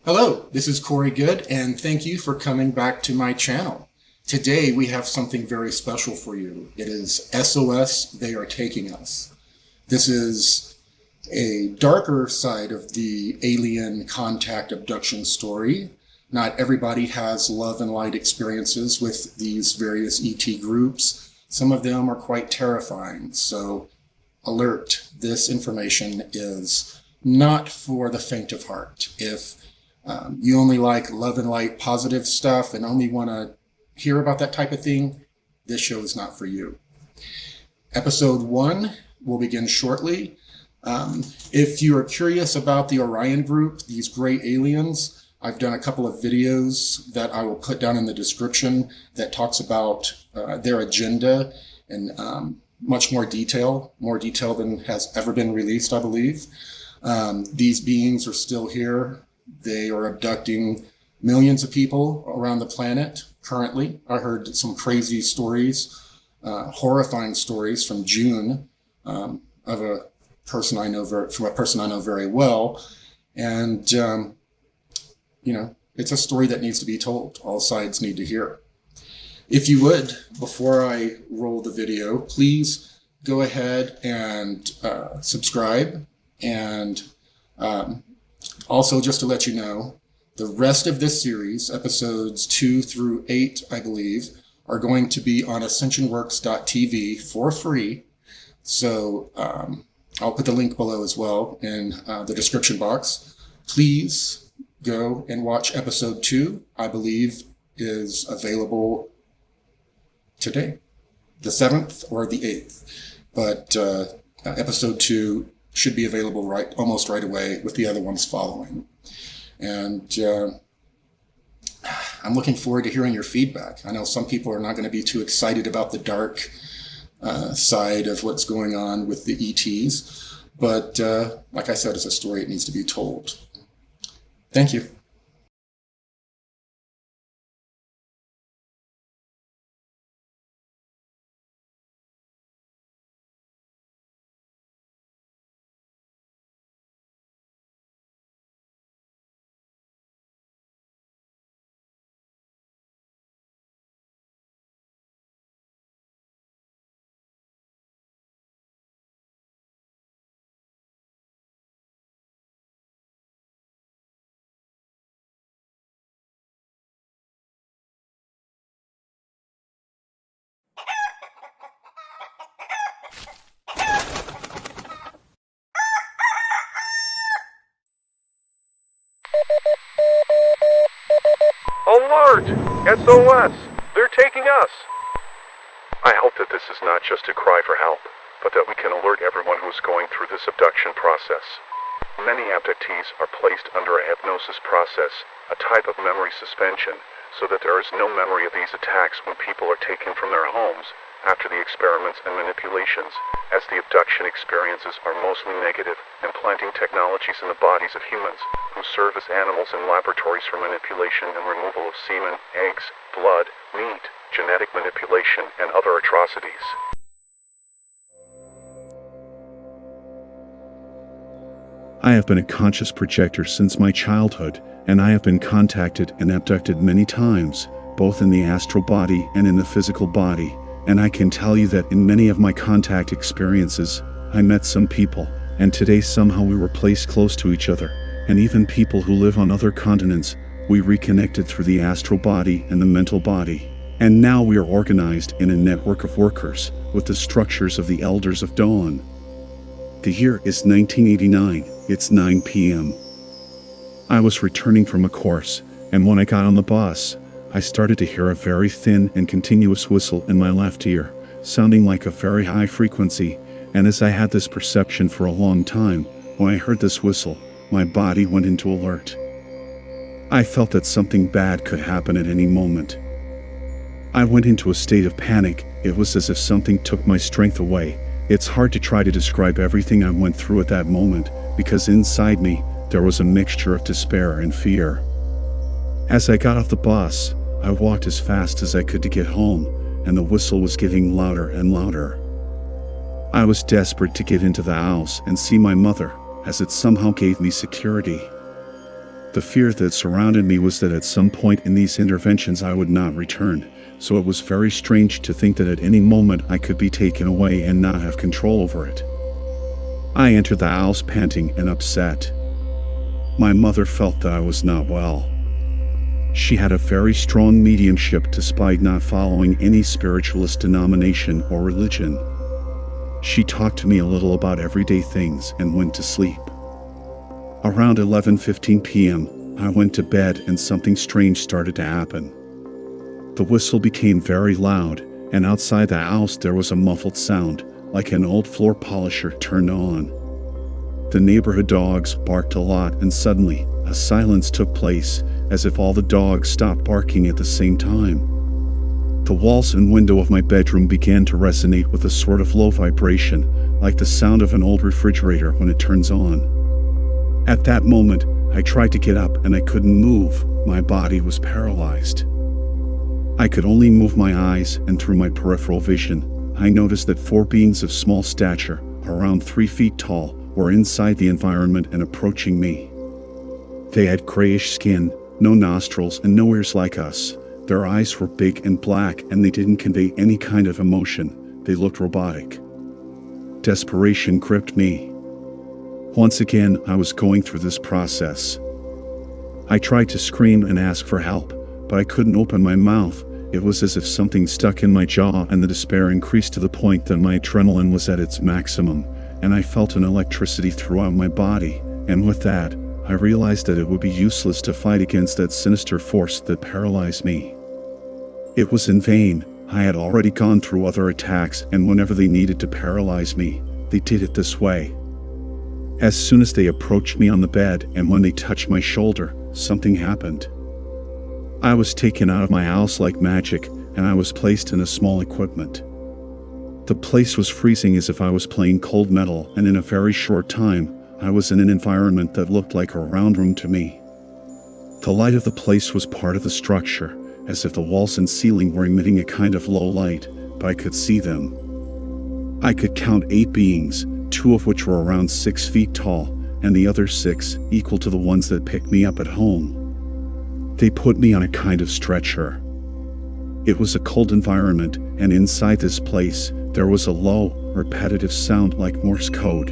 Hello, this is Corey Good, and thank you for coming back to my channel. Today we have something very special for you. It is SOS, They Are Taking Us. This is a darker side of the alien contact abduction story. Not everybody has love and light experiences with these various ET groups. Some of them are quite terrifying, so alert, this information is not for the faint of heart. If you only like love and light positive stuff and only want to hear about that type of thing, this show is not for you. Episode 1 will begin shortly. If you are curious about the Orion group, these gray aliens, I've done a couple of videos that I will put down in the description that talks about their agenda in much more detail than has ever been released, I believe. These beings are still here. They are abducting millions of people around the planet currently. I heard some crazy stories, horrifying stories from June of a person I know very well. And, it's a story that needs to be told. All sides need to hear. If you would, before I roll the video, please go ahead and subscribe. And also, just to let you know, the rest of this series, episodes 2 through 8, I believe, are going to be on ascensionworks.tv for free. So I'll put the link below as well in the description box. Please go and watch episode 2, I believe is available today, the 7th or the 8th. But episode 2 should be available almost right away, with the other ones following. And I'm looking forward to hearing your feedback. I know some people are not going to be too excited about the dark side of what's going on with the ETs, but like I said, it's a story that needs to be told. Thank you. Alert! SOS! They're taking us! I hope that this is not just a cry for help, but that we can alert everyone who is going through this abduction process. Many abductees are placed under a hypnosis process, a type of memory suspension, so that there is no memory of these attacks when people are taken from their homes after the experiments and manipulations, as the abduction experiences are mostly negative, implanting technologies in the bodies of humans who serve as animals in laboratories for manipulation and removal of semen, eggs, blood, meat, genetic manipulation, and other atrocities. I have been a conscious projector since my childhood, and I have been contacted and abducted many times, both in the astral body and in the physical body. And I can tell you that in many of my contact experiences, I met some people, and today somehow we were placed close to each other, and even people who live on other continents, we reconnected through the astral body and the mental body. And now we are organized in a network of workers, with the structures of the Elders of Dawn. The year is 1989, it's 9 p.m. I was returning from a course, and when I got on the bus, I started to hear a very thin and continuous whistle in my left ear, sounding like a very high frequency, and as I had this perception for a long time, when I heard this whistle, my body went into alert. I felt that something bad could happen at any moment. I went into a state of panic. It was as if something took my strength away. It's hard to try to describe everything I went through at that moment, because inside me, there was a mixture of despair and fear. As I got off the bus, I walked as fast as I could to get home, and the whistle was getting louder and louder. I was desperate to get into the house and see my mother, as it somehow gave me security. The fear that surrounded me was that at some point in these interventions I would not return, so it was very strange to think that at any moment I could be taken away and not have control over it. I entered the house panting and upset. My mother felt that I was not well. She had a very strong mediumship despite not following any spiritualist denomination or religion. She talked to me a little about everyday things and went to sleep. Around 11:15 p.m., I went to bed and something strange started to happen. The whistle became very loud, and outside the house there was a muffled sound, like an old floor polisher turned on. The neighborhood dogs barked a lot, and suddenly, a silence took place, as if all the dogs stopped barking at the same time. The walls and window of my bedroom began to resonate with a sort of low vibration, like the sound of an old refrigerator when it turns on. At that moment, I tried to get up and I couldn't move. My body was paralyzed. I could only move my eyes, and through my peripheral vision, I noticed that 4 beings of small stature, around 3 feet tall, were inside the environment and approaching me. They had grayish skin, no nostrils, and no ears like us. Their eyes were big and black, and they didn't convey any kind of emotion. They looked robotic. Desperation gripped me. Once again, I was going through this process. I tried to scream and ask for help, but I couldn't open my mouth. It was as if something stuck in my jaw, and the despair increased to the point that my adrenaline was at its maximum, and I felt an electricity throughout my body, and with that, I realized that it would be useless to fight against that sinister force that paralyzed me. It was in vain. I had already gone through other attacks, and whenever they needed to paralyze me, they did it this way. As soon as they approached me on the bed, and when they touched my shoulder, something happened. I was taken out of my house like magic, and I was placed in a small equipment. The place was freezing as if I was playing cold metal, and in a very short time, I was in an environment that looked like a round room to me. The light of the place was part of the structure, as if the walls and ceiling were emitting a kind of low light, but I could see them. I could count 8 beings, 2 of which were around 6 feet tall, and the other 6 equal to the ones that picked me up at home. They put me on a kind of stretcher. It was a cold environment, and inside this place, there was a low, repetitive sound like Morse code.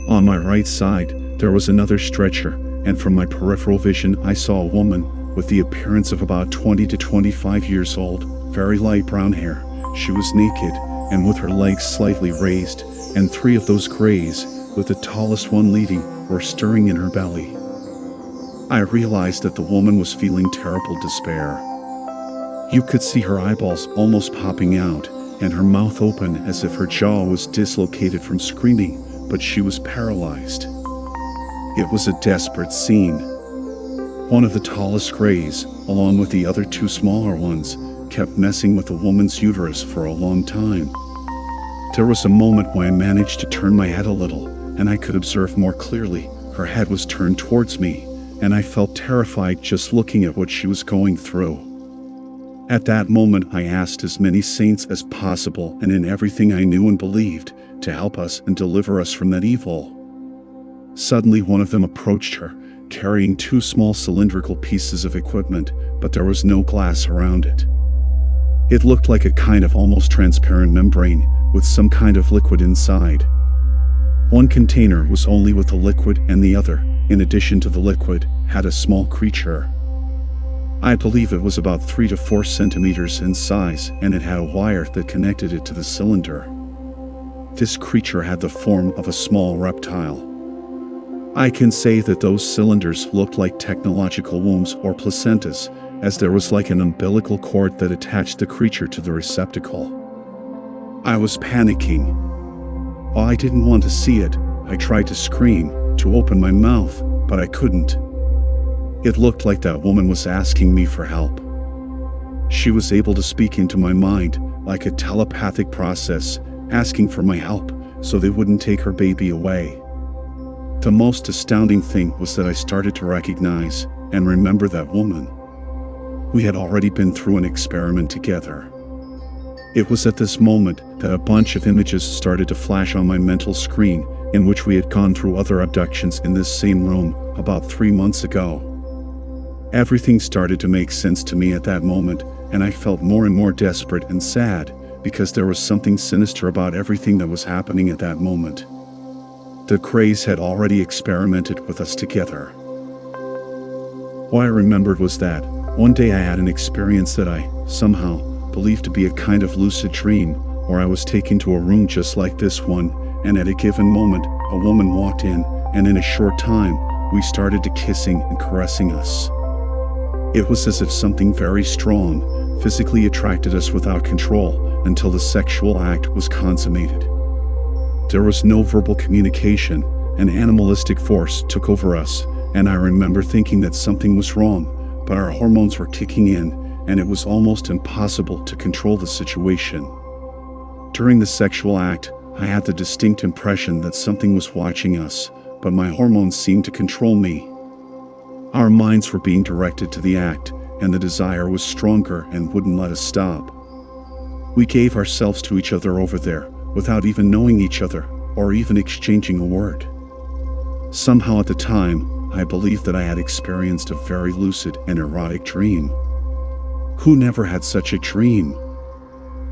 On my right side, there was another stretcher, and from my peripheral vision I saw a woman with the appearance of about 20 to 25 years old, very light brown hair. She was naked, and with her legs slightly raised, and 3 of those grays, with the tallest one leading, were stirring in her belly. I realized that the woman was feeling terrible despair. You could see her eyeballs almost popping out, and her mouth open as if her jaw was dislocated from screaming, but she was paralyzed. It was a desperate scene. One of the tallest grays, along with the other 2 smaller ones, kept messing with the woman's uterus for a long time. There was a moment when I managed to turn my head a little, and I could observe more clearly. Her head was turned towards me, and I felt terrified just looking at what she was going through. At that moment, I asked as many saints as possible, and in everything I knew and believed, to help us and deliver us from that evil. Suddenly, one of them approached her, carrying 2 small cylindrical pieces of equipment, but there was no glass around it. It looked like a kind of almost transparent membrane, with some kind of liquid inside. One container was only with the liquid, and the other, in addition to the liquid, had a small creature. I believe it was about 3 to 4 centimeters in size, and it had a wire that connected it to the cylinder. This creature had the form of a small reptile. I can say that those cylinders looked like technological wombs or placentas, as there was like an umbilical cord that attached the creature to the receptacle. I was panicking. Oh, I didn't want to see it. I tried to scream, to open my mouth, but I couldn't. It looked like that woman was asking me for help. She was able to speak into my mind, like a telepathic process, asking for my help, so they wouldn't take her baby away. The most astounding thing was that I started to recognize and remember that woman. We had already been through an experiment together. It was at this moment that a bunch of images started to flash on my mental screen, in which we had gone through other abductions in this same room about 3 months ago. Everything started to make sense to me at that moment, and I felt more and more desperate and sad, because there was something sinister about everything that was happening at that moment. The Krays had already experimented with us together. What I remembered was that one day I had an experience that I, somehow, believed to be a kind of lucid dream, where I was taken to a room just like this one, and at a given moment, a woman walked in, and in a short time, we started to kissing and caressing us. It was as if something very strong physically attracted us without control until the sexual act was consummated. There was no verbal communication, an animalistic force took over us, and I remember thinking that something was wrong, but our hormones were kicking in, and it was almost impossible to control the situation. During the sexual act, I had the distinct impression that something was watching us, but my hormones seemed to control me. Our minds were being directed to the act, and the desire was stronger and wouldn't let us stop. We gave ourselves to each other over there, without even knowing each other, or even exchanging a word. Somehow at the time, I believed that I had experienced a very lucid and erotic dream. Who never had such a dream?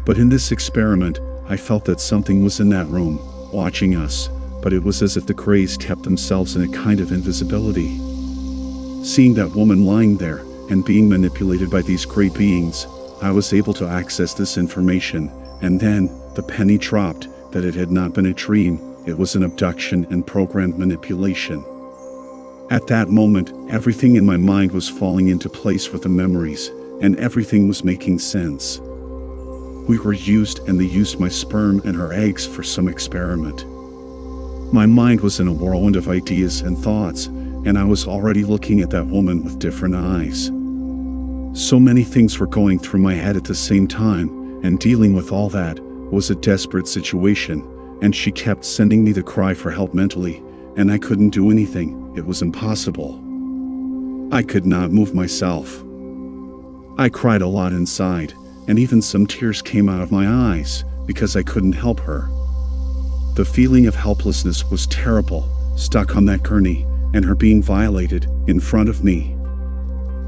But in this experiment, I felt that something was in that room, watching us, but it was as if the Krays kept themselves in a kind of invisibility. Seeing that woman lying there, and being manipulated by these Kray beings, I was able to access this information, and then, the penny dropped, that it had not been a dream, it was an abduction and programmed manipulation. At that moment, everything in my mind was falling into place with the memories, and everything was making sense. We were used, and they used my sperm and her eggs for some experiment. My mind was in a whirlwind of ideas and thoughts, and I was already looking at that woman with different eyes. So many things were going through my head at the same time, and dealing with all that was a desperate situation, and she kept sending me the cry for help mentally, and I couldn't do anything. It was impossible. I could not move myself. I cried a lot inside, and even some tears came out of my eyes, because I couldn't help her. The feeling of helplessness was terrible, stuck on that gurney, and her being violated in front of me.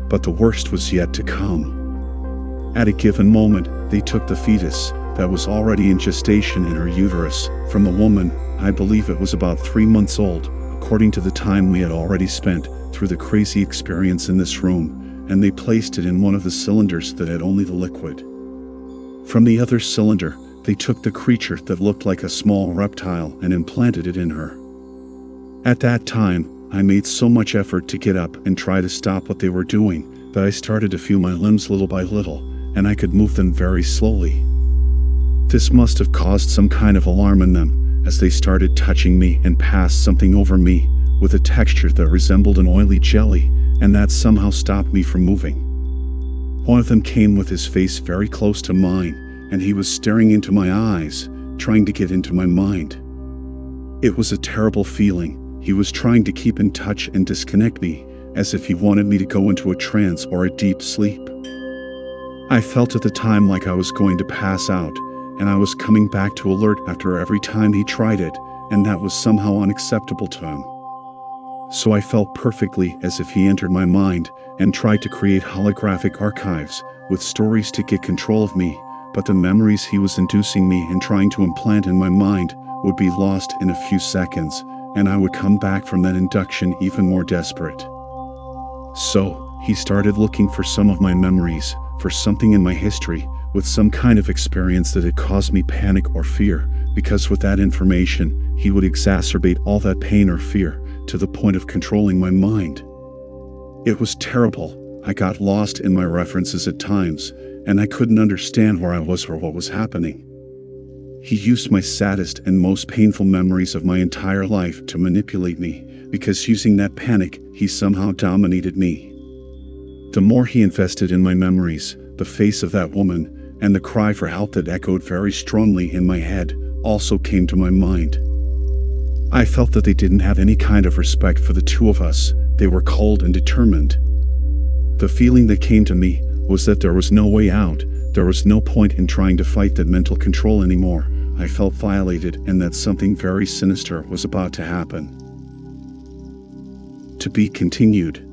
But the worst was yet to come. At a given moment, they took the fetus that was already in gestation in her uterus from the woman. I believe it was about 3 months old, according to the time we had already spent through the crazy experience in this room, and they placed it in one of the cylinders that had only the liquid. From the other cylinder, they took the creature that looked like a small reptile and implanted it in her. At that time, I made so much effort to get up and try to stop what they were doing that I started to feel my limbs little by little, and I could move them very slowly. This must have caused some kind of alarm in them, as they started touching me and passed something over me with a texture that resembled an oily jelly, and that somehow stopped me from moving. One of them came with his face very close to mine, and he was staring into my eyes, trying to get into my mind. It was a terrible feeling. He was trying to keep in touch and disconnect me, as if he wanted me to go into a trance or a deep sleep. I felt at the time like I was going to pass out, and I was coming back to alert after every time he tried it, and that was somehow unacceptable to him. So I felt perfectly as if he entered my mind and tried to create holographic archives with stories to get control of me, but the memories he was inducing me and trying to implant in my mind would be lost in a few seconds, and I would come back from that induction even more desperate. So, he started looking for some of my memories, for something in my history, with some kind of experience that had caused me panic or fear, because with that information, he would exacerbate all that pain or fear, to the point of controlling my mind. It was terrible. I got lost in my references at times, and I couldn't understand where I was or what was happening. He used my saddest and most painful memories of my entire life to manipulate me, because using that panic, he somehow dominated me. The more he invested in my memories, the face of that woman, and the cry for help that echoed very strongly in my head, also came to my mind. I felt that they didn't have any kind of respect for the two of us. They were cold and determined. The feeling that came to me was that there was no way out. There was no point in trying to fight that mental control anymore. I felt violated and that something very sinister was about to happen. To be continued.